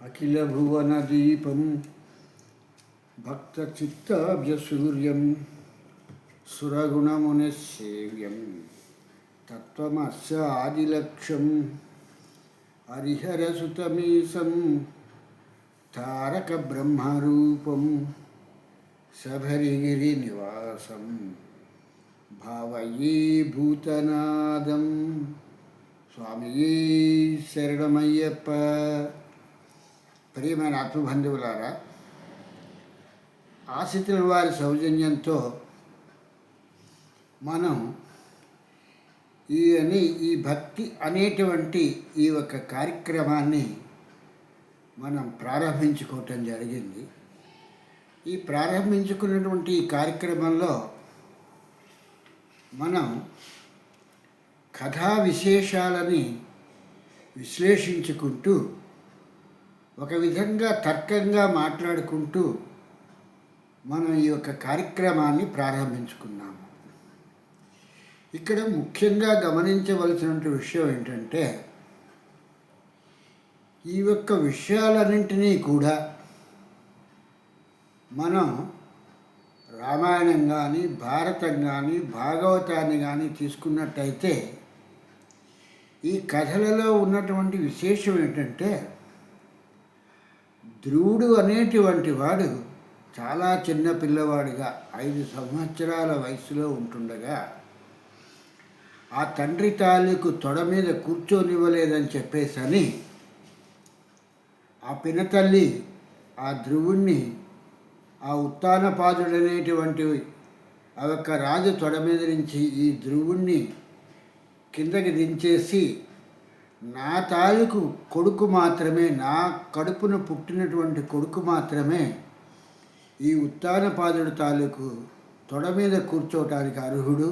అఖిలభువనదీపం భక్తచిత్తాబ్జసూర్యం సురగుణమునిసేవ్యం తత్వమస్య ఆదిలక్ష్యం హరిహరసుతమీశం తారకబ్రహ్మరూపం శబరిగిరినివాసం భావయే భూతనాదం. స్వామియే శరణమయ్యప్ప. ప్రియమైన ఆత్మబంధువులారా, ఆశితుల వారి సౌజన్యంతో మనం ఈ భక్తి అనేటువంటి ఈ ఒక కార్యక్రమాన్ని మనం ప్రారంభించుకోవటం జరిగింది. ఈ ప్రారంభించుకున్నటువంటి ఈ కార్యక్రమంలో మనం కథా విశేషాలని విశ్లేషించుకుంటూ ఒక విధంగా తర్కంగా మాట్లాడుకుంటూ మనం ఈ యొక్క కార్యక్రమాన్ని ప్రారంభించుకున్నాము. ఇక్కడ ముఖ్యంగా గమనించవలసినటువంటి విషయం ఏంటంటే, ఈ యొక్క విషయాలన్నింటినీ కూడా మనం రామాయణం కానీ, భారతం కానీ, భాగవతాన్ని కానీ తీసుకున్నట్టయితే ఈ కథలలో ఉన్నటువంటి విశేషం ఏంటంటే, ధ్రువుడు అనేటువంటి వాడు చాలా చిన్న పిల్లవాడిగా 5 సంవత్సరాల వయసులో ఉంటుండగా ఆ తండ్రి తాలూకు తొడ మీద కూర్చొనివ్వలేదని చెప్పేసని ఆ పినతల్లి ఆ ధ్రువుణ్ణి ఆ ఉత్తానపాదుడనేటువంటి ఆ యొక్క రాజు తొడ మీద నుంచి ఈ ధ్రువుణ్ణి కిందకి దించేసి, నా తాలూకు కొడుకు మాత్రమే, నా కడుపున పుట్టినటువంటి కొడుకు మాత్రమే ఈ ఉత్తానపాదుడు తాలూకు తొడ మీద కూర్చోవటానికి అర్హుడు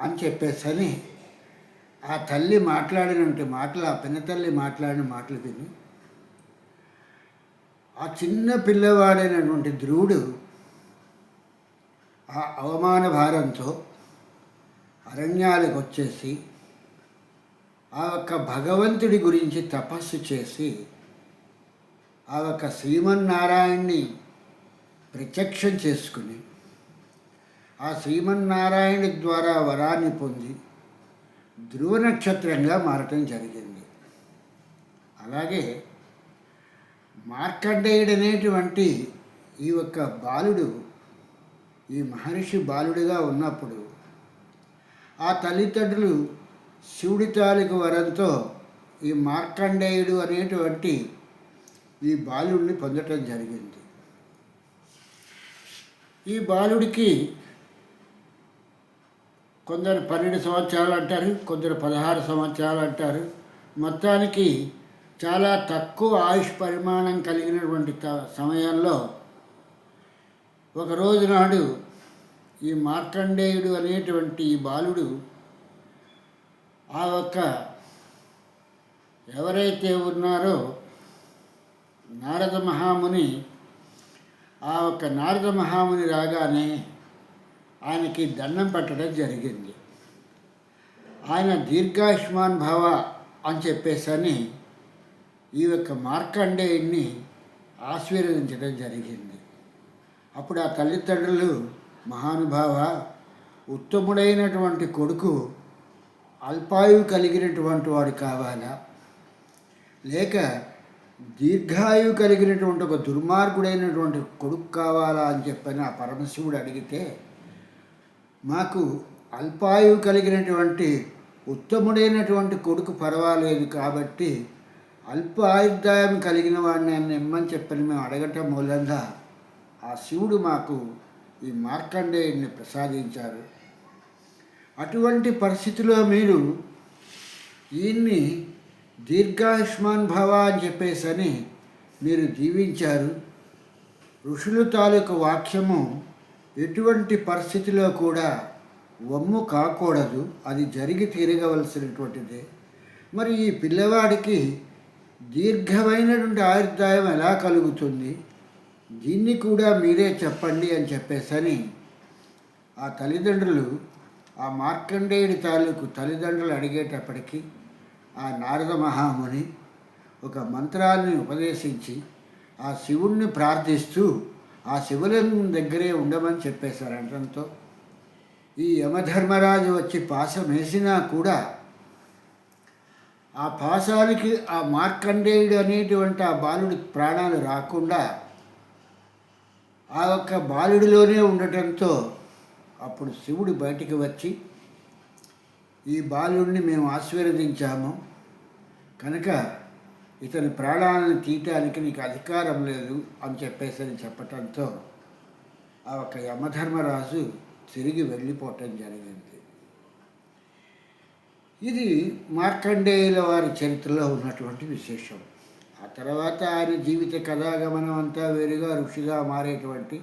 అని చెప్పేసని ఆ తల్లి మాట్లాడినటువంటి మాటలు, ఆ పినతల్లి మాట్లాడిన మాటలు విని ఆ చిన్న పిల్లవాడైనటువంటి ధ్రువుడు ఆ అవమాన భారంతో అరణ్యాలకు వచ్చేసి ఆ యొక్క భగవంతుడి గురించి తపస్సు చేసి ఆ యొక్క శ్రీమన్నారాయణ్ణి ప్రత్యక్షం చేసుకుని ఆ శ్రీమన్నారాయణుడి ద్వారా వరాన్ని పొంది ధ్రువ నక్షత్రంగా మారటం జరిగింది. అలాగే మార్కండేయుడు అనేటువంటి ఈ యొక్క బాలుడు, ఈ మహర్షి బాలుడిగా ఉన్నప్పుడు ఆ తల్లిదండ్రులు శివుడి తాలూకు వరంతో ఈ మార్కండేయుడు అనేటువంటి ఈ బాలుడిని పొందటం జరిగింది. ఈ బాలుడికి కొందరు 12 సంవత్సరాలు అంటారు, కొందరు 16 సంవత్సరాలు అంటారు. మొత్తానికి చాలా తక్కువ ఆయుష్ పరిమాణం కలిగినటువంటి సమయంలో ఒకరోజు నాడు ఈ మార్కండేయుడు అనేటువంటి ఈ బాలుడు ఆ యొక్క ఎవరైతే ఉన్నారో నారద మహాముని, ఆ యొక్క నారద మహాముని రాగానే ఆయనకి దండం పెట్టడం జరిగింది. ఆయన దీర్ఘాయుష్మాన్ భవ అని చెప్పేసని ఈ యొక్క మార్కండేయుడిని ఆశీర్వదించడం జరిగింది. అప్పుడు ఆ తల్లిదండ్రులు, మహానుభావ, ఉత్తముడైనటువంటి కొడుకు అల్పాయువు కలిగినటువంటి వాడు కావాలా, లేక దీర్ఘాయువు కలిగినటువంటి ఒక దుర్మార్గుడైనటువంటి కొడుకు కావాలా అని చెప్పని ఆ పరమశివుడు అడిగితే, మాకు అల్పాయువు కలిగినటువంటి ఉత్తముడైనటువంటి కొడుకు పర్వాలేదు కాబట్టి అల్ప ఆయుర్దాయం కలిగిన వాడిని ఆయన ఇమ్మని చెప్పని మేము అడగటం మూలంగా ఆ శివుడు మాకు ఈ మార్కండేయుడిని ప్రసాదించారు. అటువంటి పరిస్థితిలో మీరు ఈయన్ని దీర్ఘాయుష్మాన్ భవ అని చెప్పేసని మీరు దీవించారు. ఋషుల తాలూకు వాక్యము ఎటువంటి పరిస్థితిలో కూడా వమ్ము కాకూడదు, అది జరిగి తీరగవలసినటువంటిదే. మరి ఈ పిల్లవాడికి దీర్ఘమైనటువంటి ఆయుర్దాయం ఎలా కలుగుతుంది, దీన్ని కూడా మీరే చెప్పండి అని చెప్పేసని ఆ తల్లిదండ్రులు, ఆ మార్కండేయుడి తాలూకు తల్లిదండ్రులు అడిగేటప్పటికీ ఆ నారద మహాముని ఒక మంత్రాన్ని ఉపదేశించి ఆ శివుణ్ణి ప్రార్థిస్తూ ఆ శివలింగం దగ్గరే ఉండమని చెప్పేశారు. అనడంతో ఈ యమధర్మరాజు వచ్చి పాశం వేసినా కూడా ఆ పాశానికి ఆ మార్కండేయుడు అనేటువంటి ఆ బాలుడి ప్రాణాలు రాకుండా ఆ యొక్క బాలుడిలోనే ఉండటంతో అప్పుడు శివుడు బయటికి వచ్చి ఈ బాలుడిని మేము ఆశీర్వదించాము కనుక ఇతని ప్రాణాలను తీయటానికి నీకు అధికారం లేదు అని చెప్పటంతో ఆ ఒక యమధర్మరాజు తిరిగి వెళ్ళిపోవటం జరిగింది. ఇది మార్కండేయుల వారి చరిత్రలో ఉన్నటువంటి విశేషం. ఆ తర్వాత ఆయన జీవిత కథాగమనం అంతా వేరుగా ఋషిగా మారేటువంటి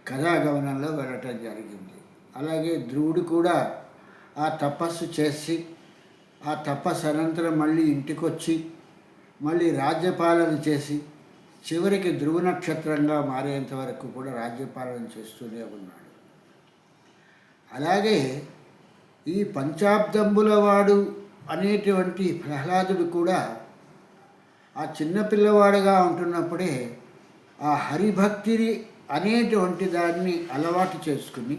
కథాగమనంలో వెళ్ళటం జరిగింది. అలాగే ధ్రువుడు కూడా ఆ తపస్సు చేసి ఆ తపస్సు అనంతరం మళ్ళీ ఇంటికొచ్చి మళ్ళీ రాజ్యపాలన చేసి చివరికి ధ్రువ నక్షత్రంగా మారేంత వరకు కూడా రాజ్యపాలన చేస్తూనే ఉన్నాడు. అలాగే ఈ పంచాబ్దంబుల వాడు అనేటువంటి ప్రహ్లాదుడు కూడా ఆ చిన్నపిల్లవాడుగా ఉంటున్నప్పుడే ఆ హరిభక్తిని అనేటువంటి దాన్ని అలవాటు చేసుకుని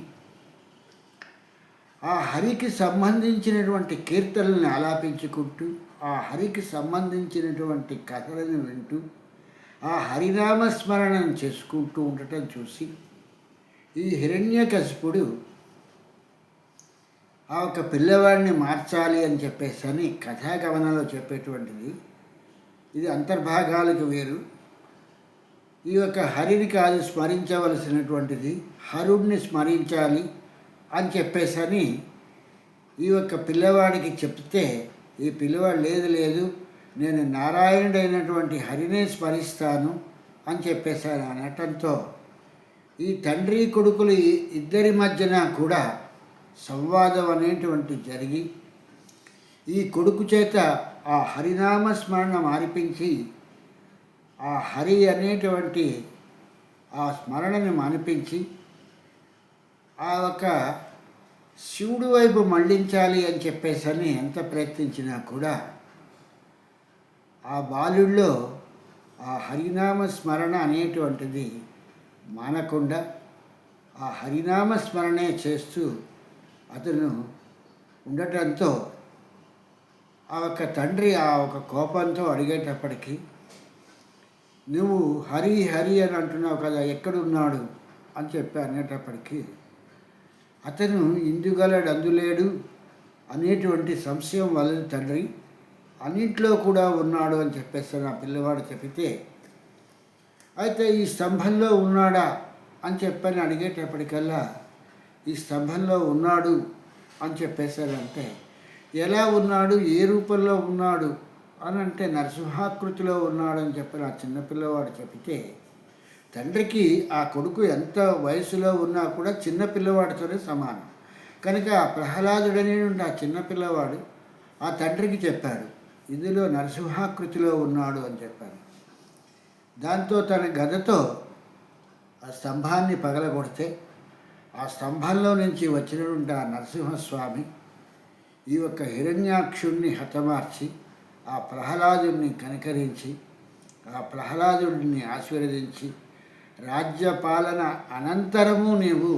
ఆ హరికి సంబంధించినటువంటి కీర్తనలను ఆలాపించుకుంటూ ఆ హరికి సంబంధించినటువంటి కథలను వింటూ ఆ హరినామస్మరణం చేసుకుంటూ ఉండటం చూసి ఈ హిరణ్యకశిపుడు ఆ ఒక పిల్లవాడిని మార్చాలి అని చెప్పేసి కథాగమనంలో చెప్పేటువంటిది. ఇది అంతర్భాగాలకు వేరు. ఈ యొక్క హరిని కాదు స్మరించవలసినటువంటిది, హరుణ్ణి స్మరించాలి అని చెప్పేసి ఈ యొక్క పిల్లవాడికి చెప్తే ఈ పిల్లవాడు లేదు నేను నారాయణుడైనటువంటి హరినే స్మరిస్తాను అని చెప్పేశాను అనటంతో ఈ తండ్రి కొడుకులు ఇద్దరి మధ్యన కూడా సంవాదం అనేటువంటి జరిగి ఈ కొడుకు చేత ఆ హరినామ స్మరణ మానిపించి ఆ హరి అనేటువంటి ఆ స్మరణని మానిపించి ఆ ఒక శివుడి వైపు మళ్ళించాలి అని చెప్పేసి ఎంత ప్రయత్నించినా కూడా ఆ బాలుడిలో ఆ హరినామ స్మరణ అనేటువంటిది మానకుండా ఆ హరినామ స్మరణే చేస్తూ అతను ఉండటంతో ఆ ఒక తండ్రి ఆ ఒక కోపంతో అడిగేటప్పటికీ నువ్వు హరి హరి అని అంటున్నావు కదా, ఎక్కడున్నాడు అని చెప్పి అనేటప్పటికీ అతను ఇందుగలడు అందులేడు అనేటువంటి సంశయం వల్ల తండ్రి అన్నింట్లో కూడా ఉన్నాడు అని చెప్పేసి నా పిల్లవాడు చెబితే అయితే ఈ స్తంభంలో ఉన్నాడా అని చెప్పని అడిగేటప్పటికల్లా ఈ స్తంభంలో ఉన్నాడు అని చెప్పేశారంటే ఎలా ఉన్నాడు, ఏ రూపంలో ఉన్నాడు అని అంటే నరసింహాకృతిలో ఉన్నాడు అని చెప్పి నా చిన్నపిల్లవాడు చెబితే తండ్రికి ఆ కొడుకు ఎంత వయసులో ఉన్నా కూడా చిన్నపిల్లవాడితోనే సమానం కనుక ఆ ప్రహ్లాదుడనేటువంటి ఆ చిన్నపిల్లవాడు ఆ తండ్రికి చెప్పాడు ఇందులో నరసింహాకృతిలో ఉన్నాడు అని చెప్పాను. దాంతో తన గదతో ఆ స్తంభాన్ని పగలగొడితే ఆ స్తంభంలో నుంచి వచ్చినటువంటి ఆ నరసింహస్వామి ఈ యొక్క హిరణ్యాక్షుణ్ణి హతమార్చి ఆ ప్రహ్లాదుడిని కనికరించి ఆ ప్రహ్లాదుడిని ఆశీర్వదించి రాజ్యపాలన అనంతరము నీవు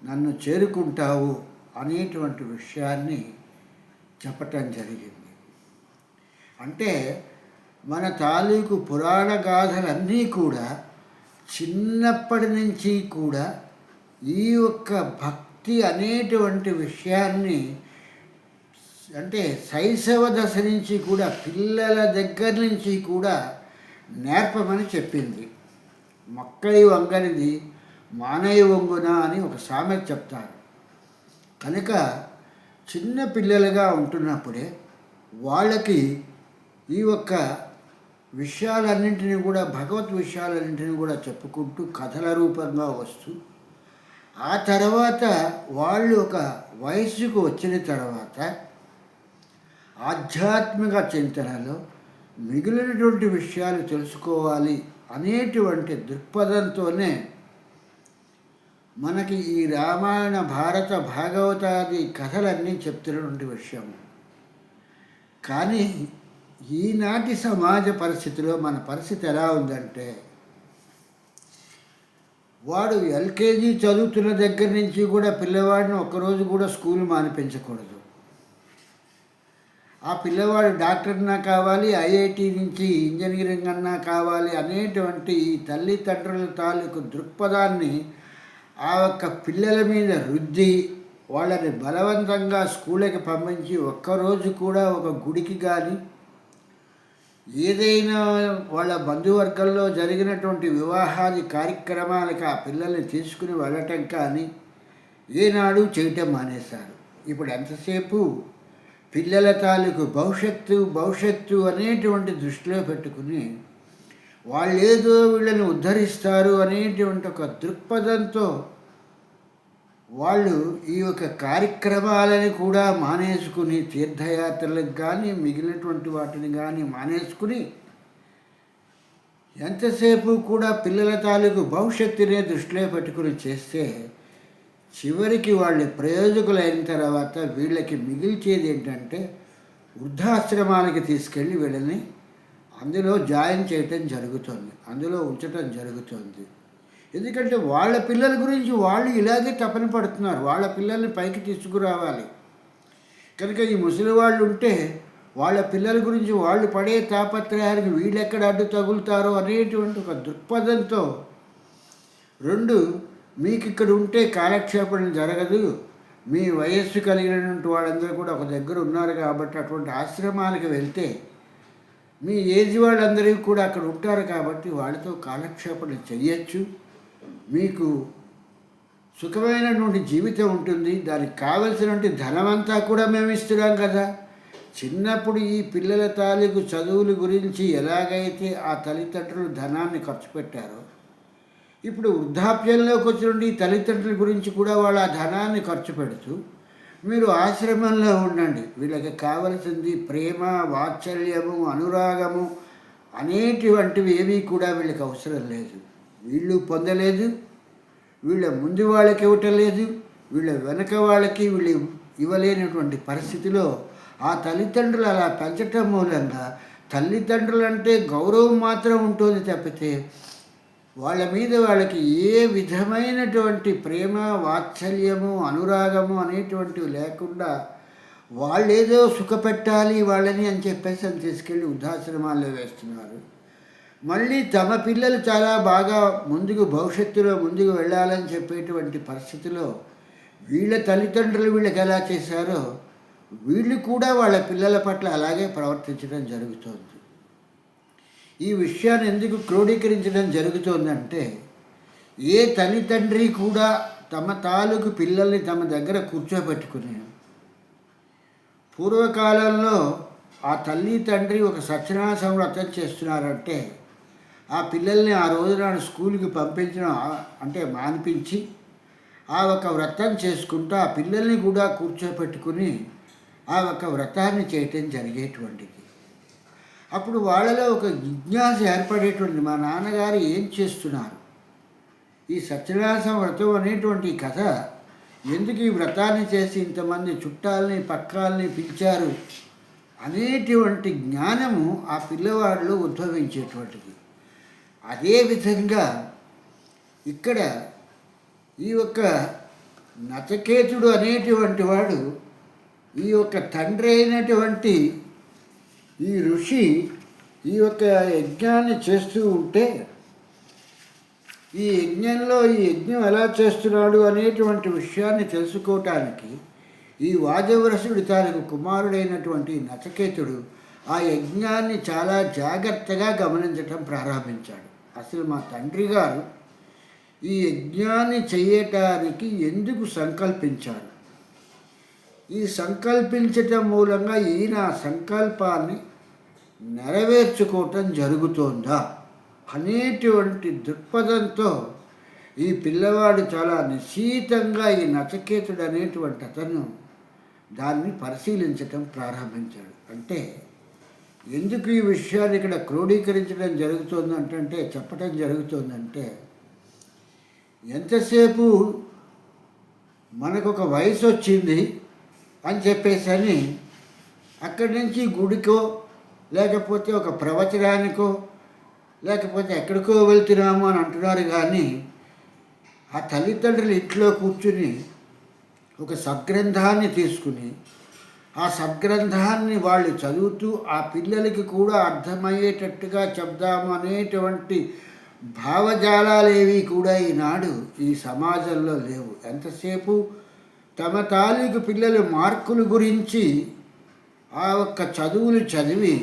నన్ను చేరుకుంటావు అనేటువంటి విషయాన్ని చెప్పటం జరిగింది. అంటే మన తాలూకు పురాణ గాథలన్నీ కూడా చిన్నప్పటి నుంచి కూడా ఈ యొక్క భక్తి అనేటువంటి విషయాన్ని అంటే శైశవ దశ నుంచి కూడా పిల్లల దగ్గర నుంచి కూడా నేర్పమని చెప్పింది. మొక్కై వంగనిది మానై వంగున అని ఒక సామెత చెప్తారు. కనుక చిన్న పిల్లలుగా ఉంటున్నప్పుడే వాళ్ళకి ఈ యొక్క విషయాలన్నింటినీ కూడా భగవత్ విషయాలన్నింటినీ కూడా చెప్పుకుంటూ కథల రూపంగా వస్తూ ఆ తర్వాత వాళ్ళు ఒక వయస్సుకు వచ్చిన తర్వాత ఆధ్యాత్మిక చింతనలో మిగిలినటువంటి విషయాలు తెలుసుకోవాలి అనేటువంటి దృక్పథంతోనే మనకి ఈ రామాయణ భారత భాగవతాది కథలన్నీ చెప్తున్నటువంటి విషయం. కానీ ఈనాటి సమాజ పరిస్థితిలో మన పరిస్థితి ఎలా ఉందంటే, వాడు ఎల్కేజీ చదువుతున్న దగ్గర నుంచి కూడా పిల్లవాడిని ఒక్కరోజు కూడా స్కూల్ మానిపించకూడదు. ఆ పిల్లవాడు డాక్టర్నా కావాలి, ఐఐటి నుంచి ఇంజనీరింగ్ అన్నా కావాలి అనేటువంటి ఈ తల్లిదండ్రుల తాలూకు దృక్పథాన్ని ఆ ఒక్క పిల్లల మీద రుద్ది వాళ్ళని బలవంతంగా స్కూళ్ళకి పంపించి ఒక్కరోజు కూడా ఒక గుడికి కానీ, ఏదైనా వాళ్ళ బంధువర్గంలో జరిగినటువంటి వివాహాది కార్యక్రమాలకు ఆ పిల్లల్ని తీసుకుని వెళ్ళటం కానీ ఏనాడు చేయటం మానేశారు. ఇప్పుడు ఎంతసేపు పిల్లల తాలూకు భవిష్యత్తు అనేటువంటి దృష్టిలో పెట్టుకుని వాళ్ళేదో వీళ్ళని ఉద్ధరిస్తారు అనేటువంటి ఒక దృక్పథంతో వాళ్ళు ఈ యొక్క కార్యక్రమాలని కూడా మానేసుకుని, తీర్థయాత్రలకు కానీ మిగిలినటువంటి వాటిని కానీ మానేసుకుని ఎంతసేపు కూడా పిల్లల తాలూకు భవిష్యత్తునే దృష్టిలో పెట్టుకుని చేస్తే చివరికి వాళ్ళు ప్రయోజకులైన తర్వాత వీళ్ళకి మిగిల్చేది ఏంటంటే వృద్ధాశ్రమాలకి తీసుకెళ్ళి వీళ్ళని అందులో జాయిన్ చేయటం జరుగుతుంది, అందులో ఉంచటం జరుగుతుంది. ఎందుకంటే వాళ్ళ పిల్లల గురించి వాళ్ళు ఇలాగే తపన పడుతున్నారు, వాళ్ళ పిల్లల్ని పైకి తీసుకురావాలి. కనుక ఈ ముసలి వాళ్ళు ఉంటే వాళ్ళ పిల్లల గురించి వాళ్ళు పడే తాపత్రయానికి వీళ్ళెక్కడ అడ్డు తగులుతారో అనేటువంటి ఒక దృక్పథంతో, రెండు, మీకు ఇక్కడ ఉంటే కాలక్షేపణ జరగదు, మీ వయస్సు కలిగినటువంటి వాళ్ళందరూ కూడా ఒక దగ్గర ఉన్నారు కాబట్టి అటువంటి ఆశ్రమాలకు వెళ్తే మీ ఏజ్ వాళ్ళందరికీ కూడా అక్కడ ఉంటారు కాబట్టి వాళ్ళతో కాలక్షేపణ చెయ్యొచ్చు, మీకు సుఖమైనటువంటి జీవితం ఉంటుంది, దానికి కావలసినటువంటి ధనమంతా కూడా మేము ఇస్తున్నాం కదా. చిన్నప్పుడు ఈ పిల్లల తాలూకు చదువుల గురించి ఎలాగైతే ఆ తల్లిదండ్రులు ధనాన్ని ఖర్చు పెట్టారో, ఇప్పుడు వృద్ధాప్యంలోకి వచ్చినటువంటి తల్లిదండ్రుల గురించి కూడా వాళ్ళు ఆ ధనాన్ని ఖర్చు పెడుతూ మీరు ఆశ్రమంలో ఉండండి, వీళ్ళకి కావలసింది ప్రేమ, వాత్సల్యము, అనురాగము అనేటువంటివి ఏమీ కూడా వీళ్ళకి అవసరం లేదు. వీళ్ళు పొందలేదు, వీళ్ళ ముందు వాళ్ళకి ఇవ్వటం లేదు, వీళ్ళ వెనక వాళ్ళకి వీళ్ళు ఇవ్వలేనటువంటి పరిస్థితిలో ఆ తల్లిదండ్రులు అలా పెంచటం మూలంగా తల్లిదండ్రులంటే గౌరవం మాత్రం ఉంటుంది తప్పితే వాళ్ళ మీద వాళ్ళకి ఏ విధమైనటువంటి ప్రేమ, వాత్సల్యము, అనురాగము అనేటువంటివి లేకుండా వాళ్ళేదో సుఖపెట్టాలి వాళ్ళని అని చెప్పేసి అని తీసుకెళ్ళి వృద్ధాశ్రమాల్లో వేస్తున్నారు. మళ్ళీ తమ పిల్లలు చాలా బాగా భవిష్యత్తులో ముందుకు వెళ్ళాలని చెప్పేటువంటి పరిస్థితిలో వీళ్ళ తల్లిదండ్రులు వీళ్ళకి ఎలా చేశారో వీళ్ళు కూడా వాళ్ళ పిల్లల పట్ల అలాగే ప్రవర్తించడం జరుగుతోంది. ఈ విషయాన్ని ఎందుకు క్రోడీకరించడం జరుగుతోందంటే, ఏ తల్లిదండ్రి కూడా తమ తాలూకు పిల్లల్ని తమ దగ్గర కూర్చోబెట్టుకుని, పూర్వకాలంలో ఆ తల్లి తండ్రి ఒక సత్యనారాయణ వ్రతం చేస్తున్నారంటే ఆ పిల్లల్ని ఆ రోజు నాడు స్కూల్కి పంపించడం అంటే మానిపించి ఆ ఒక వ్రతం చేసుకుంటూ ఆ పిల్లల్ని కూడా కూర్చోపెట్టుకుని ఆ ఒక వ్రతాన్ని చేయటం జరిగేటువంటిది. అప్పుడు వాళ్ళలో ఒక జిజ్ఞాస ఏర్పడేటువంటి, మా నాన్నగారు ఏం చేస్తున్నారు, ఈ సత్యనారాయణ వ్రతం అనేటువంటి కథ ఎందుకు ఈ వ్రతాన్ని చేసి ఇంతమంది చుట్టాలని పక్కాలని పిలిచారు అనేటువంటి జ్ఞానము ఆ పిల్లవాడిలో ఉద్భవించేటువంటిది. అదేవిధంగా ఇక్కడ ఈ యొక్క నచికేతుడు అనేటువంటి వాడు ఈ యొక్క తండ్రి అయినటువంటి ఈ ఋషి ఈ యొక్క యజ్ఞాన్ని చేస్తూ ఉంటే, ఈ యజ్ఞం ఎలా చేస్తున్నాడు అనేటువంటి విషయాన్ని తెలుసుకోవటానికి ఈ వాజవరసుడి తాలూకు కుమారుడైనటువంటి నచికేతుడు ఆ యజ్ఞాన్ని చాలా జాగ్రత్తగా గమనించటం ప్రారంభించాడు. అసలు మా తండ్రి గారు ఈ యజ్ఞాన్ని చేయటానికి ఎందుకు సంకల్పించారు, ఈ సంకల్పించటం మూలంగా ఈయన సంకల్పాన్ని నెరవేర్చుకోవటం జరుగుతోందా అనేటువంటి దృక్పథంతో ఈ పిల్లవాడు చాలా నిశీతంగా ఈ నచికేతుడు అనేటువంటి అతను దాన్ని పరిశీలించటం ప్రారంభించాడు. అంటే ఎందుకు ఈ విషయాన్ని ఇక్కడ క్రోడీకరించడం జరుగుతుందంటే చెప్పటం జరుగుతుందంటే, ఎంతసేపు మనకు ఒక వయసు వచ్చింది అని చెప్పేసి అక్కడి నుంచి గుడికో లేకపోతే ఒక ప్రవచనానికో లేకపోతే ఎక్కడికో వెళ్తున్నాము అని అంటున్నారు. కానీ ఆ తల్లిదండ్రులు ఇంట్లో కూర్చుని ఒక సద్గ్రంథాన్ని తీసుకుని ఆ సద్గ్రంథాన్ని వాళ్ళు చదువుతూ ఆ పిల్లలకి కూడా అర్థమయ్యేటట్టుగా చెప్దాము అనేటువంటి భావజాలాలేవి కూడా ఈనాడు ఈ సమాజంలో లేవు. ఎంతసేపు తమ తాలూకు పిల్లలు మార్కుల గురించి ఆ ఒక్క చదువులు చదివి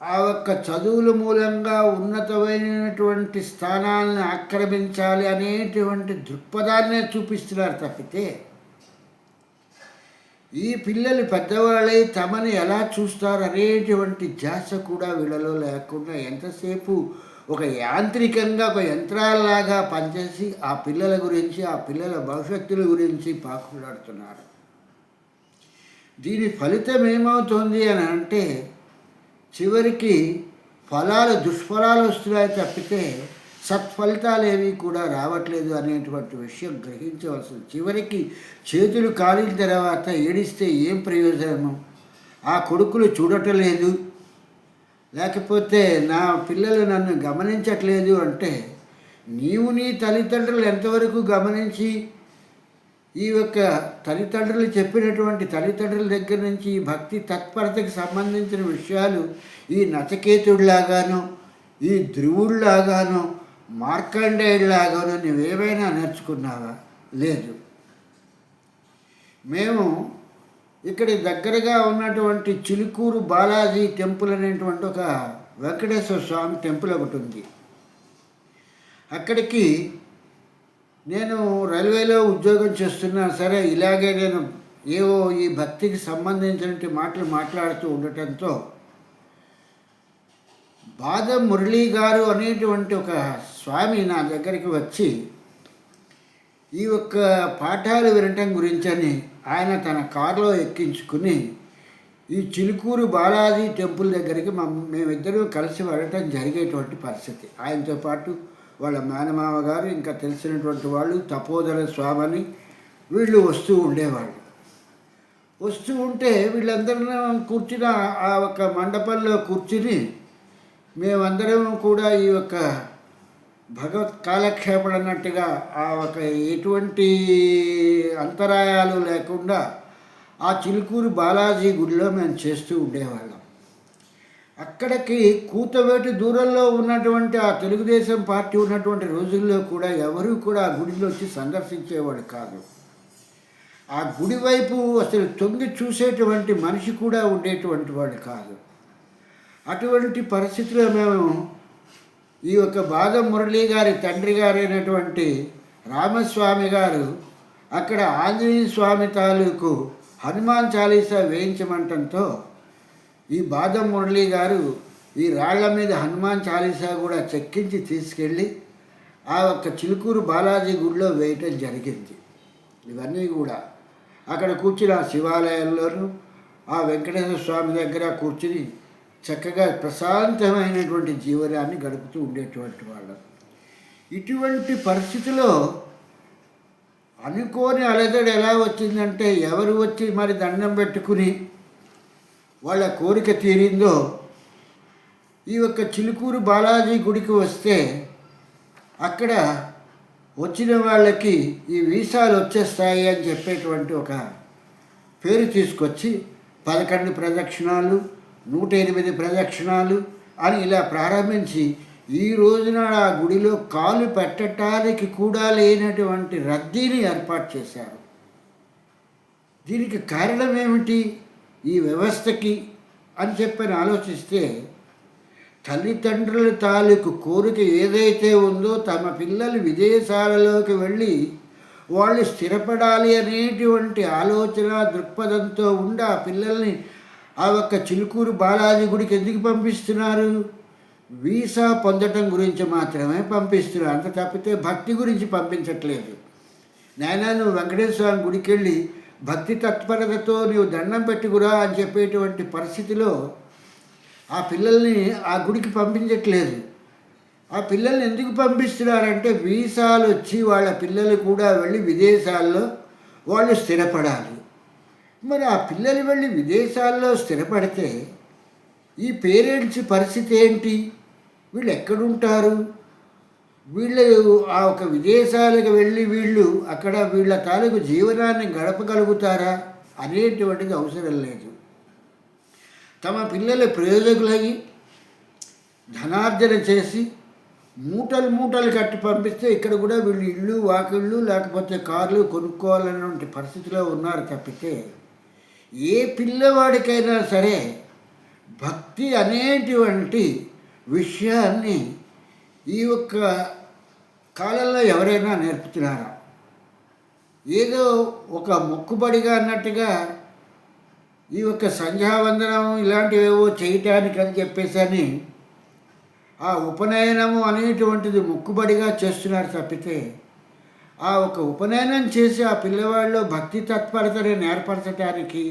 ఆ ఒక్క చదువుల మూలంగా ఉన్నతమైనటువంటి స్థానాలను ఆక్రమించాలి అనేటువంటి దృక్పథాన్నే చూపిస్తున్నారు తప్పితే ఈ పిల్లలు పెద్దవాళ్ళై తమని ఎలా చూస్తారు అనేటువంటి ధ్యాస కూడా వీళ్ళలో లేకుండా ఎంతసేపు ఒక యాంత్రికంగా ఒక యంత్రాలలాగా పనిచేసి ఆ పిల్లల గురించి ఆ పిల్లల భవిష్యత్తుల గురించి పాకులాడుతున్నారు. దీని ఫలితం ఏమవుతుంది అని అంటే చివరికి దుష్ఫలాలు వస్తున్నాయి తప్పితే సత్ఫలితాలు ఏవి కూడా రావట్లేదు అనేటువంటి విషయం గ్రహించవలసింది. చివరికి చేతులు కాలిన తర్వాత ఏడిస్తే ఏం ప్రయోజనము? ఆ కొడుకులు చూడటలేదు, లేకపోతే నా పిల్లలు నన్ను గమనించట్లేదు అంటే నీవు నీ తల్లిదండ్రులు ఎంతవరకు గమనించి ఈ యొక్క తల్లిదండ్రులు చెప్పినటువంటి తల్లిదండ్రుల దగ్గర నుంచి ఈ భక్తి తత్పరతకి సంబంధించిన విషయాలు ఈ నచకేతుడిలాగానో ఈ ధ్రువుడిలాగానో మార్కండేయుడిలాగానో నువ్వేమైనా నేర్చుకున్నావా? లేదు. మేము ఇక్కడ దగ్గరగా ఉన్నటువంటి చిలుకూరు బాలాజీ టెంపుల్ అనేటువంటి ఒక వెంకటేశ్వర స్వామి టెంపుల్ ఒకటి ఉంది. అక్కడికి నేను రైల్వేలో ఉద్యోగం చేస్తున్నా సరే ఇలాగే నేను ఏవో ఈ భక్తికి సంబంధించినటువంటి మాటలు మాట్లాడుతూ ఉండటంతో బాదం మురళీ గారు అనేటువంటి ఒక స్వామి నా దగ్గరికి వచ్చి ఈ యొక్క పాఠాలు వినటం గురించని ఆయన తన కారులో ఎక్కించుకుని ఈ చిలుకూరు బాలాజీ టెంపుల్ దగ్గరికి మేమిద్దరూ కలిసి వెళ్ళటం జరిగేటువంటి పరిస్థితి. ఆయనతో పాటు వాళ్ళ మేనమామ గారు ఇంకా తెలిసినటువంటి వాళ్ళు తపోదల స్వామిని వీళ్ళు వస్తూ ఉండేవాళ్ళు. వస్తూ ఉంటే వీళ్ళందరం కూర్చుని ఆ ఒక మండపంలో కూర్చుని మేమందరం కూడా ఈ యొక్క భగవత్ కాలక్షేపణ అన్నట్టుగా ఆ ఒక ఎటువంటి అంతరాయాలు లేకుండా ఆ చిలుకూరు బాలాజీ గుడిలో మేము చేస్తూ ఉండేవాళ్ళం. అక్కడికి కూతవేటి దూరంలో ఉన్నటువంటి ఆ తెలుగుదేశం పార్టీ ఉన్నటువంటి రోజుల్లో కూడా ఎవరూ కూడా ఆ గుడిలో వచ్చి సందర్శించేవాడు కాదు. ఆ గుడి వైపు అసలు తొంగి చూసేటువంటి మనిషి కూడా ఉండేటువంటి వాడు కాదు. అటువంటి పరిస్థితిలో మేము ఈ యొక్క బాదం మురళీ గారి తండ్రి గారైనటువంటి రామస్వామి గారు అక్కడ ఆంజనేయ స్వామి తాలూకు హనుమాన్ చాలీసా వేయించమంటంతో ఈ బాదం మురళీ గారు ఈ రాళ్ల మీద హనుమాన్ చాలీసా కూడా చెక్కించి తీసుకెళ్ళి ఆ ఒక్క చిలుకూరు బాలాజీ గుడిలో వేయటం జరిగింది. ఇవన్నీ కూడా అక్కడ కూర్చుని ఆ శివాలయంలోనూ ఆ వెంకటేశ్వర స్వామి దగ్గర కూర్చుని చక్కగా ప్రశాంతమైనటువంటి జీవనాన్ని గడుపుతూ ఉండేటువంటి వాళ్ళు. ఇటువంటి పరిస్థితిలో అనుకోని అలజడి ఎలా వచ్చిందంటే ఎవరు వచ్చి మరి దండం పెట్టుకుని వాళ్ళ కోరిక తీరిందో ఈ యొక్క చిలుకూరు బాలాజీ గుడికి వస్తే అక్కడ వచ్చిన వాళ్ళకి ఈ వీసాలు వచ్చేస్తాయి అని చెప్పేటువంటి ఒక పేరు తీసుకొచ్చి 11 ప్రదక్షిణాలు 108 ప్రదక్షిణాలు అని ఇలా ప్రారంభించి ఈ రోజున ఆ గుడిలో కాలు పెట్టడానికి కూడా లేనటువంటి రద్దీని ఏర్పాటు చేశారు. దీనికి కారణం ఏమిటి? ఈ వ్యవస్థకి అని చెప్పని ఆలోచిస్తే తల్లిదండ్రుల తాలూకు కోరిక ఏదైతే ఉందో తమ పిల్లలు విదేశాలలోకి వెళ్ళి వాళ్ళు స్థిరపడాలి అనేటువంటి ఆలోచన దృక్పథంతో ఉండి ఆ పిల్లల్ని ఆ ఒక్క చిలుకూరు బాలాజీ గుడికి ఎందుకు పంపిస్తున్నారు? వీసా పొందటం గురించి మాత్రమే పంపిస్తున్నారు. అంత తప్పితే భక్తి గురించి పంపించట్లేదు. నాయనా నువ్వు వెంకటేశ్వర స్వామి గుడికి వెళ్ళి భక్తి తత్పరతతో నీవు దండం పెట్టుకురా అని చెప్పేటువంటి పరిస్థితిలో ఆ పిల్లల్ని ఆ గుడికి పంపించట్లేదు. ఆ పిల్లల్ని ఎందుకు పంపిస్తున్నారంటే వీసాలు వచ్చి వాళ్ళ పిల్లలు కూడా వెళ్ళి విదేశాల్లో వాళ్ళు స్థిరపడాలి. మరి ఆ పిల్లలు వెళ్ళి విదేశాల్లో స్థిరపడితే ఈ పేరెంట్స్ పరిస్థితి ఏంటి? వీళ్ళు ఎక్కడుంటారు? వీళ్ళు ఆ ఒక విదేశాలకు వెళ్ళి వీళ్ళు అక్కడ వీళ్ళ తాలూకు జీవనాన్ని గడపగలుగుతారా అనేటువంటిది అవసరం లేదు. తమ పిల్లల ప్రయోజకులయ్యి ధనార్జన చేసి మూటలు మూటలు కట్టి పంపిస్తే ఇక్కడ కూడా వీళ్ళు ఇళ్ళు వాకిళ్ళు లేకపోతే కార్లు కొనుక్కోవాలన్నటువంటి పరిస్థితిలో ఉన్నారు తప్పితే, ఏ పిల్లవాడికైనా సరే భక్తి అనేటువంటి విషయాన్ని ఈ ఒక్క కాలంలో ఎవరైనా నేర్పుతున్నారా? ఏదో ఒక మొక్కుబడిగా అన్నట్టుగా ఈ యొక్క సంధ్యావందనం ఇలాంటివేవో చేయటానికి అని చెప్పేసి ఆ ఉపనయనము అనేటువంటిది మొక్కుబడిగా చేస్తున్నారు తప్పితే, ఆ ఒక ఉపనయనం చేసి ఆ పిల్లవాడిలో భక్తి తత్పరతని నేర్పరచడానికి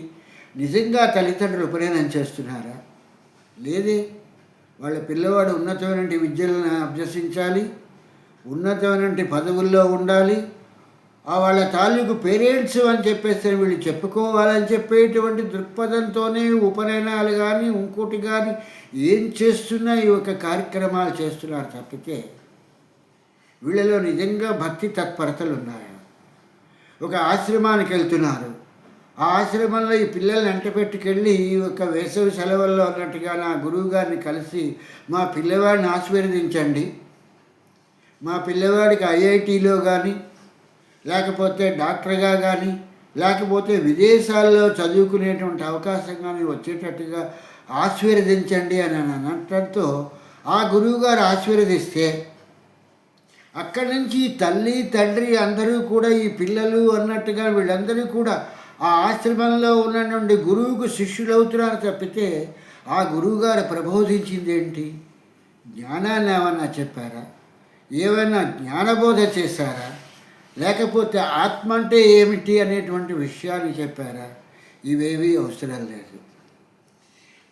నిజంగా తల్లిదండ్రులు ఉపనయనం చేస్తున్నారా? లేదే. వాళ్ళ పిల్లవాడు ఉన్నతమైన విద్యలను అభ్యసించాలి, ఉన్నతమైన పదవుల్లో ఉండాలి, ఆ వాళ్ళ తాలూకు పేరెంట్స్ అని చెప్పేసి వీళ్ళు చెప్పుకోవాలని చెప్పేటువంటి దృక్పథంతోనే ఉపనయనాలు కానీ ఇంకోటి కానీ ఏం చేస్తున్నా ఈ యొక్క కార్యక్రమాలు చేస్తున్నారు తప్పితే, వీళ్ళలో నిజంగా భక్తి తత్పరతలు ఉన్నాయా? ఒక ఆశ్రమానికి వెళ్తున్నారు, ఆ ఆశ్రమంలో ఈ పిల్లల్ని అంటపెట్టుకెళ్ళి ఈ యొక్క వేసవి సెలవుల్లో అన్నట్టుగా నా గురువు గారిని కలిసి మా పిల్లవాడిని ఆశీర్వదించండి, మా పిల్లవాడికి ఐఐటీలో కానీ లేకపోతే డాక్టర్గా కానీ లేకపోతే విదేశాల్లో చదువుకునేటువంటి అవకాశం కానీ వచ్చేటట్టుగా ఆశీర్వదించండి అని అనటంతో ఆ గురువుగారు ఆశీర్వదిస్తే అక్కడి నుంచి తల్లి తండ్రి అందరూ కూడా ఈ పిల్లలు అన్నట్టుగా వీళ్ళందరూ కూడా ఆ ఆశ్రమంలో ఉన్నటువంటి గురువుకు శిష్యులవుతున్నారు తప్పితే, ఆ గురువుగారు ప్రబోధించింది ఏంటి? జ్ఞానాన్ని ఏమన్నా చెప్పారా? ఏమైనా జ్ఞానబోధ చేశారా? లేకపోతే ఆత్మ అంటే ఏమిటి అనేటువంటి విషయాలు చెప్పారా? ఇవేవీ అవసరం లేదు.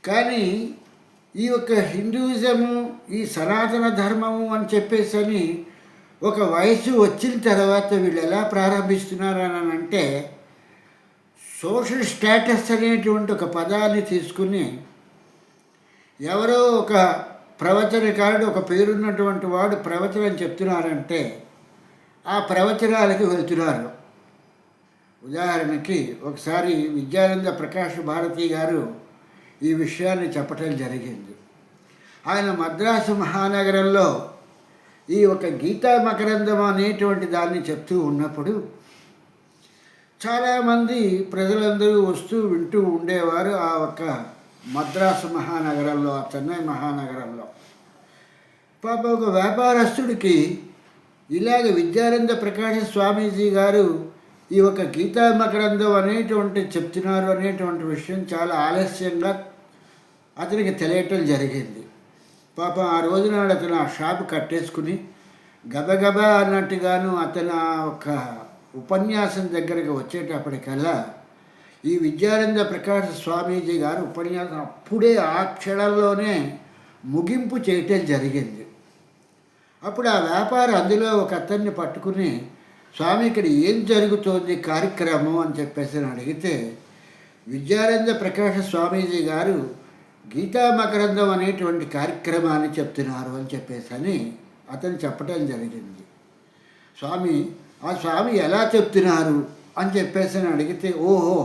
కానీ ఈ యొక్క హిందూయిజము, ఈ సనాతన ధర్మము అని చెప్పేసి ఒక వయసు వచ్చిన తర్వాత వీళ్ళు ఎలా ప్రారంభిస్తున్నారు అని అంటే, సోషల్ స్టేటస్ అనేటువంటి ఒక పదాన్ని తీసుకుని ఎవరో ఒక ప్రవచనకారుడు, ఒక పేరున్నటువంటి వాడు ప్రవచనం చెప్తున్నారంటే ఆ ప్రవచనాలకి వెళ్తున్నారు. ఉదాహరణకి ఒకసారి విద్యానంద ప్రకాష్ భారతి గారు ఈ విషయాన్ని చెప్పటం జరిగింది. ఆయన మద్రాసు మహానగరంలో ఈ ఒక గీతా మకరందం అనేటువంటి దాన్ని చెప్తూ ఉన్నప్పుడు చాలామంది ప్రజలందరూ వస్తూ వింటూ ఉండేవారు. ఆ ఒక మద్రాసు మహానగరంలో, ఆ చెన్నై మహానగరంలో పాప ఒక వ్యాపారస్తుడికి ఇలాగ విద్యానంద ప్రకాశ స్వామీజీ గారు ఈ ఒక గీతా మకరందం అనేటువంటి చెప్తున్నారు అనేటువంటి విషయం చాలా ఆలస్యంగా అతనికి తెలియటం జరిగింది. పాపం ఆ రోజున అతను ఆ షాపు కట్టేసుకుని గబగబా అన్నట్టుగాను అతను ఆ ఒక ఉపన్యాసం దగ్గరికి వచ్చేటప్పటికల్లా ఈ విద్యానంద ప్రకాశ స్వామీజీ గారు ఉపన్యాసం అప్పుడే ఆ క్షణంలోనే ముగింపు చేయటం జరిగింది. అప్పుడు ఆ వ్యాపారి అందులో ఒక అతన్ని పట్టుకుని, స్వామి ఇక్కడ ఏం జరుగుతోంది కార్యక్రమం అని చెప్పేసి అడిగితే, విద్యానంద ప్రకాశ స్వామీజీ గారు గీతా మకరందం అనేటువంటి కార్యక్రమాన్ని చెప్తున్నారు అని చెప్పేసి అతను చెప్పటం జరిగింది. ఆ స్వామి ఎలా చెప్తున్నారు అని చెప్పేసి అడిగితే, ఓహో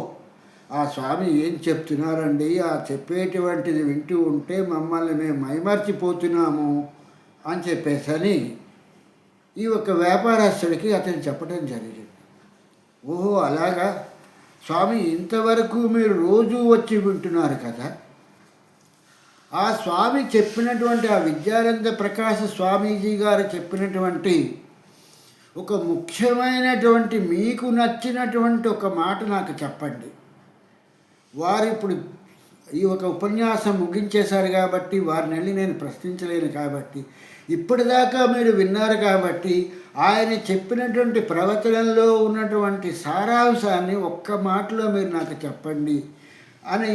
ఆ స్వామి ఏం చెప్తున్నారండి, ఆ చెప్పేటువంటిది వింటూ ఉంటే మమ్మల్ని మేము మైమర్చిపోతున్నాము అని చెప్పేసి ఈ ఒక వ్యాపారస్తుడికి అతను చెప్పడం జరిగింది. ఓహో అలాగా స్వామి, ఇంతవరకు మీరు రోజు వచ్చి వింటున్నారు కదా, ఆ స్వామి చెప్పినటువంటి ఆ విద్యానంద ప్రకాశ స్వామీజీ గారు చెప్పినటువంటి ఒక ముఖ్యమైనటువంటి మీకు నచ్చినటువంటి ఒక మాట నాకు చెప్పండి. వారు ఇప్పుడు ఈ ఒక ఉపన్యాసం ముగించేశారు కాబట్టి వారిని వెళ్ళి నేను ప్రశ్నించలేను కాబట్టి, ఇప్పటిదాకా మీరు విన్నారు కాబట్టి ఆయన చెప్పినటువంటి ప్రవచనంలో ఉన్నటువంటి సారాంశాన్ని ఒక్క మాటలో మీరు నాకు చెప్పండి అని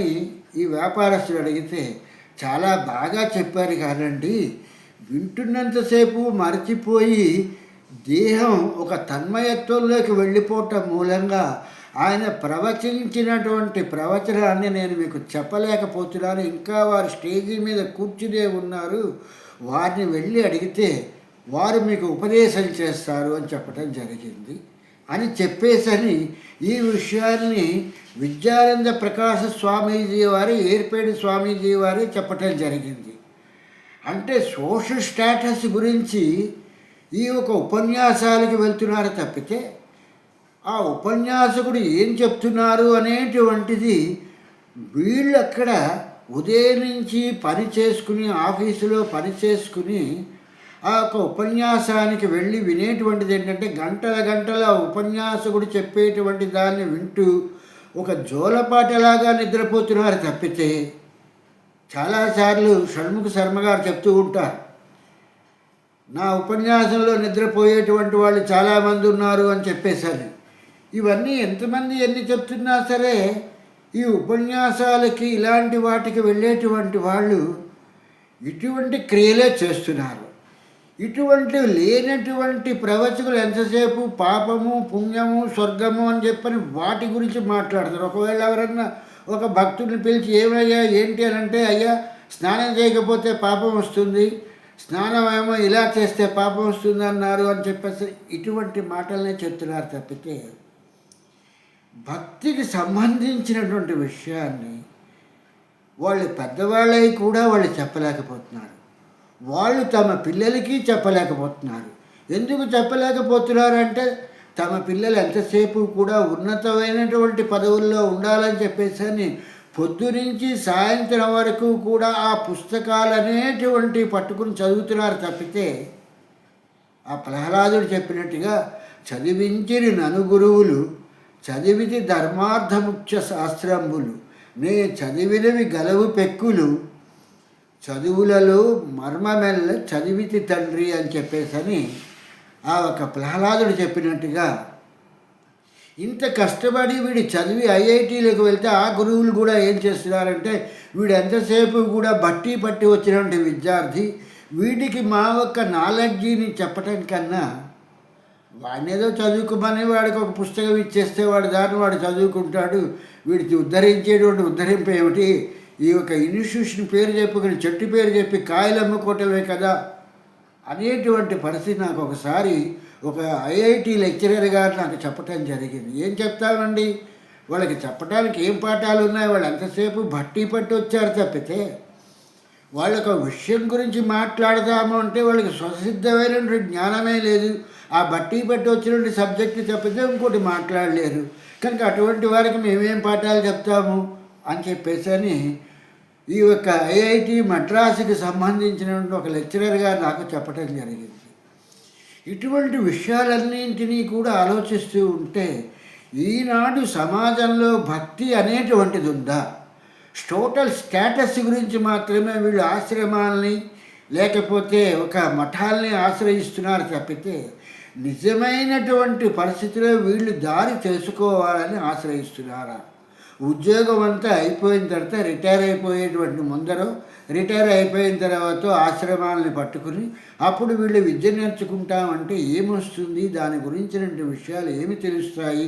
ఈ వ్యాపారస్తుడు అడిగితే, చాలా బాగా చెప్పారు కాదండి, వింటున్నంతసేపు మరచిపోయి దేహం ఒక తన్మయత్వంలోకి వెళ్ళిపోవటం మూలంగా ఆయన ప్రవచించినటువంటి ప్రవచనాన్ని నేను మీకు చెప్పలేకపోతున్నాను. ఇంకా వారు స్టేజీ మీద కూర్చునే ఉన్నారు, వారిని వెళ్ళి అడిగితే వారు మీకు ఉపదేశం చేస్తారు అని చెప్పడం జరిగింది అని చెప్పేసని ఈ విషయాన్ని విద్యానంద ప్రకాశ స్వామీజీ వారు, ఏర్పేడి స్వామీజీ వారు చెప్పటం జరిగింది. అంటే సోషల్ స్టేటస్ గురించి ఈ ఒక ఉపన్యాసాలకు వెళ్తున్నారు తప్పితే ఆ ఉపన్యాసకుడు ఏం చెప్తున్నారు అనేటువంటిది వీళ్ళు అక్కడ ఉదయం నుంచి పని చేసుకుని, ఆఫీసులో పని చేసుకుని ఆ యొక్క ఉపన్యాసానికి వెళ్ళి వినేటువంటిది ఏంటంటే గంటల గంటల ఉపన్యాసకుడు చెప్పేటువంటి దాన్ని వింటూ ఒక జోలపాటలాగా నిద్రపోతున్నారు తప్పితే, చాలాసార్లు షణ్ముఖ శర్మ గారు చెప్తూ ఉంటారు, నా ఉపన్యాసంలో నిద్రపోయేటువంటి వాళ్ళు చాలామంది ఉన్నారు అని చెప్పేసరి. ఇవన్నీ ఎంతమంది ఎన్ని చెప్తున్నా సరే ఈ ఉపన్యాసాలకి ఇలాంటి వాటికి వెళ్ళేటువంటి వాళ్ళు ఇటువంటి క్రియలే చేస్తున్నారు. ఇటువంటి లేనటువంటి ప్రవచకులు ఎంతసేపు పాపము, పుణ్యము, స్వర్గము అని చెప్పని వాటి గురించి మాట్లాడతారు. ఒకవేళ ఎవరన్నా ఒక భక్తుడిని పిలిచి ఏమయ్యా ఏంటి అని అంటే, అయ్యా స్నానం చేయకపోతే పాపం వస్తుంది, స్నానం ఏమో ఇలా చేస్తే పాపం వస్తుంది అన్నారు అని చెప్పేసి ఇటువంటి మాటలనే చెప్తున్నారు తప్పితే భక్తికి సంబంధించినటువంటి విషయాన్ని వాళ్ళు పెద్దవాళ్ళవి కూడా వాళ్ళు చెప్పలేకపోతున్నారు. వాళ్ళు తమ పిల్లలకి చెప్పలేకపోతున్నారు. ఎందుకు చెప్పలేకపోతున్నారంటే తమ పిల్లలు ఎంతసేపు కూడా ఉన్నతమైనటువంటి పదవుల్లో ఉండాలని చెప్పేసి పొద్దునుంచి సాయంత్రం వరకు కూడా ఆ పుస్తకాలు అనేటువంటి పట్టుకుని చదువుతున్నారు తప్పితే ఆ ప్రహ్లాదుడు చెప్పినట్టుగా చదివించిరి నను గురువులు చదివితి ధర్మార్థముఖ్య శాస్త్రంబులు నే చదివినవి గలవు పెక్కులు చదువులలో మర్మమెల్ల చదివితి తండ్రి అని చెప్పేసని ఆ ఒక ప్రహ్లాదుడు చెప్పినట్టుగా ఇంత కష్టపడి వీడు చదివి ఐఐటీలకు వెళ్తే ఆ గురువులు కూడా ఏం చేస్తున్నారంటే వీడు ఎంతసేపు కూడా బట్టి పట్టి వచ్చినటువంటి విద్యార్థి వీడికి మా యొక్క నాలెడ్జిని చెప్పటం కన్నా వాడిని ఏదో చదువుకోమని వాడికి ఒక పుస్తకం ఇచ్చేస్తే వాడు దాన్ని వాడు చదువుకుంటాడు, వీడికి ఉద్ధరించేటువంటి ఉద్ధరింపు ఏమిటి, ఈ యొక్క ఇన్స్టిట్యూషన్ పేరు చెప్పుకుని చెట్టు పేరు చెప్పి కాయలు అమ్ముకోవటమే కదా అనేటువంటి పరిస్థితి నాకు ఒకసారి ఒక ఐఐటి లెక్చరర్ గారు నాకు చెప్పటం జరిగింది. ఏం చెప్తామండి, వాళ్ళకి చెప్పడానికి ఏం పాఠాలు ఉన్నాయి, వాళ్ళు ఎంతసేపు బట్టి పట్టి వచ్చారు తప్పితే వాళ్ళకు విషయం గురించి మాట్లాడదాము అంటే వాళ్ళకి స్వసిద్ధమైనటువంటి జ్ఞానమే లేదు. ఆ బట్టి పట్టి వచ్చినటువంటి సబ్జెక్టు తప్పితే ఇంకోటి మాట్లాడలేరు. కనుక అటువంటి వారికి మేమేం పాఠాలు చెప్తాము అని చెప్పేసి ఈ యొక్క ఐఐటి మద్రాసుకి సంబంధించినటువంటి ఒక లెక్చరర్గా నాకు చెప్పడం జరిగింది. ఇటువంటి విషయాలన్నింటినీ కూడా ఆలోచిస్తూ ఉంటే ఈనాడు సమాజంలో భక్తి అనేటువంటిది ఉందా? టోటల్ స్టేటస్ గురించి మాత్రమే వీళ్ళు ఆశ్రమాలని లేకపోతే ఒక మఠాలని ఆశ్రయిస్తున్నారు తప్పితే నిజమైనటువంటి పరిస్థితిలో వీళ్ళు దారి తెలుసుకోవాలని ఆశ్రయిస్తున్నారా? ఉద్యోగం అంతా అయిపోయిన తర్వాత రిటైర్ అయిపోయేటువంటి ముందరో రిటైర్ అయిపోయిన తర్వాత ఆశ్రమాలని పట్టుకుని అప్పుడు వీళ్ళు విద్య నేర్చుకుంటామంటే ఏమొస్తుంది, దాని గురించినటువంటి విషయాలు ఏమి తెలుస్తాయి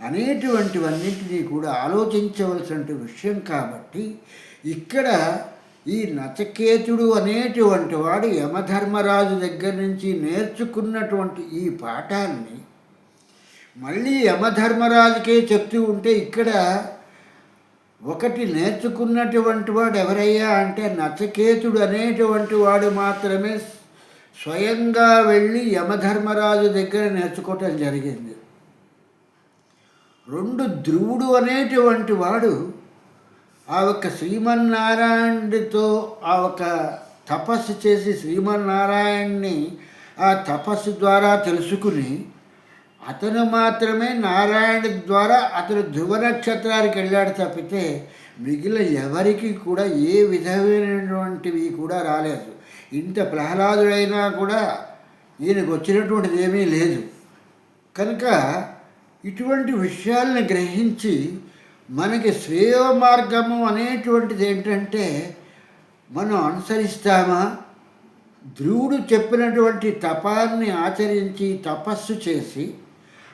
అనేటువంటివన్నింటినీ కూడా ఆలోచించవలసిన విషయం. కాబట్టి ఇక్కడ ఈ నచికేతుడు అనేటువంటి వాడు యమధర్మరాజు దగ్గర నుంచి నేర్చుకున్నటువంటి ఈ పాఠాన్ని మళ్ళీ యమధర్మరాజుకే చెప్తూ ఉంటే ఇక్కడ ఒకటి నేర్చుకున్నటువంటి వాడు ఎవరయ్యా అంటే నచికేతుడు అనేటువంటి వాడు మాత్రమే స్వయంగా వెళ్ళి యమధర్మరాజు దగ్గర నేర్చుకోవటం జరిగింది. రెండు ధ్రువుడు అనేటువంటి వాడు ఆ యొక్క శ్రీమన్నారాయణుడితో ఆ ఒక తపస్సు చేసి శ్రీమన్నారాయణ్ణి ఆ తపస్సు ద్వారా తెలుసుకుని అతను మాత్రమే నారాయణ ద్వారా అతను ధ్రువ నక్షత్రానికి వెళ్ళాడు తప్పితే మిగిలిన ఎవరికి కూడా ఏ విధమైనటువంటివి కూడా రాలేదు. ఇంత ప్రహ్లాదుడైనా కూడా ఈయనకు వచ్చినటువంటిది ఏమీ లేదు. కనుక ఇటువంటి విషయాలను గ్రహించి మనకి శ్రేయో మార్గము అనేటువంటిది ఏంటంటే మనం అనుసరిస్తామా, ధ్రువుడు చెప్పినటువంటి తపాన్ని ఆచరించి తపస్సు చేసి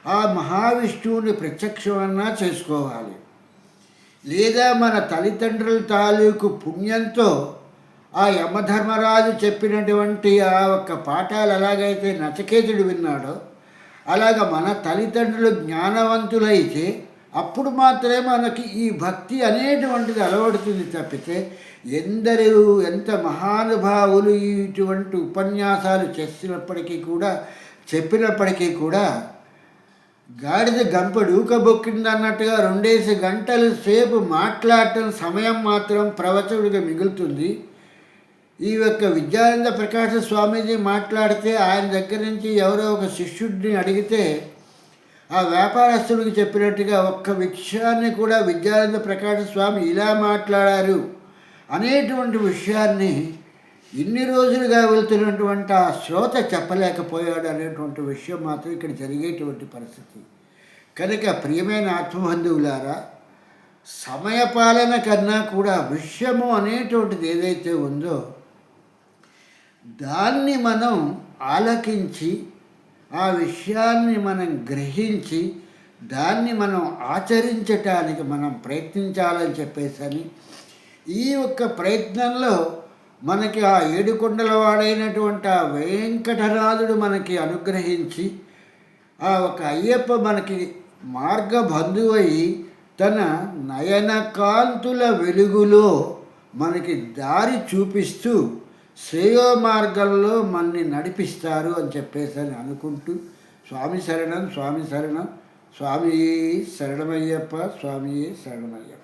ఆ మహావిష్ణువుని ప్రత్యక్షమన్నా చేసుకోవాలి. లేదా మన తల్లిదండ్రుల తాలూకు పుణ్యంతో ఆ యమధర్మరాజు చెప్పినటువంటి ఆ ఒక్క పాఠాలు ఎలాగైతే నచికేతుడు విన్నాడో అలాగ మన తల్లిదండ్రులు జ్ఞానవంతులైతే అప్పుడు మాత్రమే మనకి ఈ భక్తి అనేటువంటిది అలవడుతుంది తప్పితే ఎంత మహానుభావులు ఇటువంటి ఉపన్యాసాలు చెప్పినప్పటికీ కూడా గాడిద గంపడు ఊకబొక్కింది అన్నట్టుగా 2 గంటల సేపు మాట్లాడటం సమయం మాత్రం ప్రవచకుడిగా మిగులుతుంది. ఈ యొక్క విద్యానంద ప్రకాశ స్వామీజీ మాట్లాడితే ఆయన దగ్గర నుంచి ఎవరో ఒక శిష్యుడిని అడిగితే ఆ వ్యాపారస్తుడికి చెప్పినట్టుగా ఒక్క విషయాన్ని కూడా విద్యానంద ప్రకాశ స్వామి ఇలా మాట్లాడారు అనేటువంటి విషయాన్ని ఇన్ని రోజులుగా వెళ్తున్నటువంటి ఆ శ్రోత చెప్పలేకపోయాడు అనేటువంటి విషయం మాత్రం ఇక్కడ జరిగేటువంటి పరిస్థితి. కనుక ప్రియమైన ఆత్మబంధువులారా, సమయపాలన కన్నా కూడా విషయము అనేటువంటిది ఏదైతే ఉందో దాన్ని మనం ఆలకించి ఆ విషయాన్ని మనం గ్రహించి దాన్ని మనం ఆచరించటానికి మనం ప్రయత్నించాలని చెప్పేసని ఈ యొక్క ప్రయత్నంలో మనకి ఆ ఏడుకొండల వాడైనటువంటి ఆ వెంకటనాథుడు మనకి అనుగ్రహించి ఆ ఒక అయ్యప్ప మనకి మార్గబంధువై తన నయనకాంతుల వెలుగులో మనకి దారి చూపిస్తూ శ్రేయో మార్గంలో మనని నడిపిస్తారు అని చెప్పేసి అనుకుంటూ స్వామి శరణం, స్వామి శరణం, స్వామి శరణమయ్యప్ప, స్వామి శరణమయ్యప్ప.